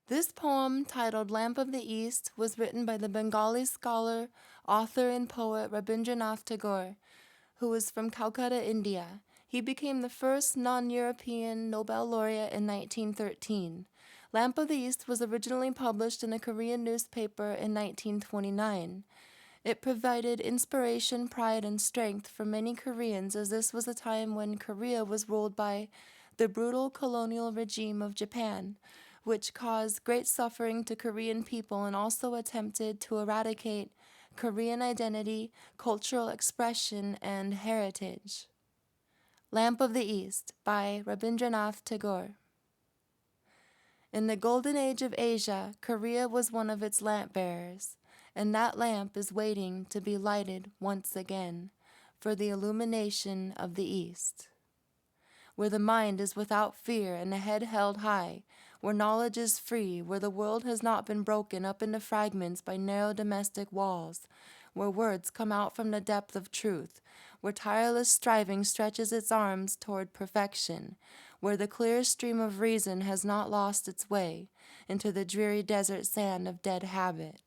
This poem, titled Lamp of the East, was written by the Bengali scholar, author, and poet Rabindranath Tagore, who was from Calcutta, India. He became the first non-European Nobel laureate in 1913. Lamp of the East was originally published in a Korean newspaper in 1929. It provided inspiration, pride, and strength for many Koreans, as this was a time when Korea was ruled by the brutal colonial regime of Japan, which caused great suffering to Korean people and also attempted to eradicate Korean identity, cultural expression, and heritage. Lamp of the East by Rabindranath Tagore. In the golden age of Asia, Korea was one of its lamp bearers, and that lamp is waiting to be lighted once again for the illumination of the East. Where the mind is without fear and the head held high, where knowledge is free, where the world has not been broken up into fragments by narrow domestic walls, where words come out from the depth of truth, where tireless striving stretches its arms toward perfection, where the clear stream of reason has not lost its way into the dreary desert sand of dead habit,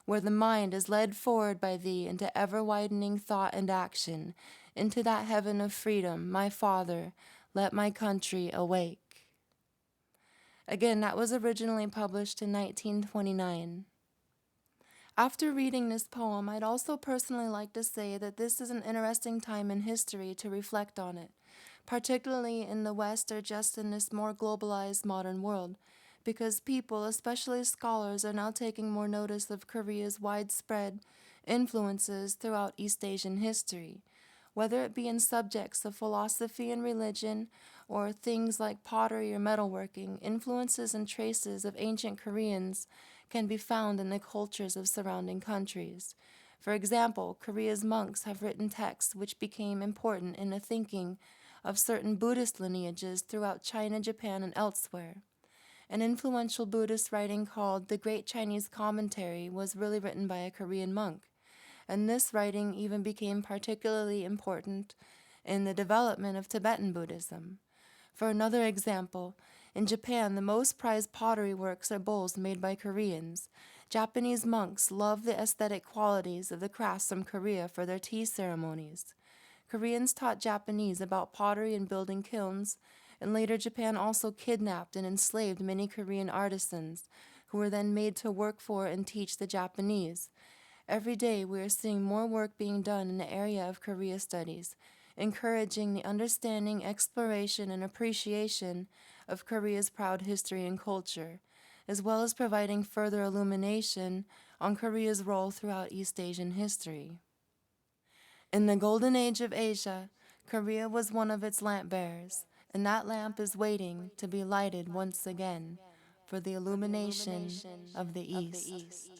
where the mind is led forward by thee into ever-widening thought and action, into that heaven of freedom, my Father, let my country awake. Again, that was originally published in 1929. After reading this poem, I'd also personally like to say that this is an interesting time in history to reflect on it, particularly in the West or just in this more globalized modern world, because people, especially scholars, are now taking more notice of Korea's widespread influences throughout East Asian history, whether it be in subjects of philosophy and religion or things like pottery or metalworking. Influences and traces of ancient Koreans can be found in the cultures of surrounding countries. For example, Korea's monks have written texts which became important in the thinking of certain Buddhist lineages throughout China, Japan, and elsewhere. An influential Buddhist writing called The Great Chinese Commentary was really written by a Korean monk, and this writing even became particularly important in the development of Tibetan Buddhism. For another example, in Japan, the most prized pottery works are bowls made by Koreans. Japanese monks love the aesthetic qualities of the crafts from Korea for their tea ceremonies. Koreans taught Japanese about pottery and building kilns, and later Japan also kidnapped and enslaved many Korean artisans, who were then made to work for and teach the Japanese. Every day we are seeing more work being done in the area of Korea studies, encouraging the understanding, exploration, and appreciation of Korea's proud history and culture, as well as providing further illumination on Korea's role throughout East Asian history. In the golden age of Asia, Korea was one of its lamp bearers, and that lamp is waiting to be lighted once again for the illumination of the East.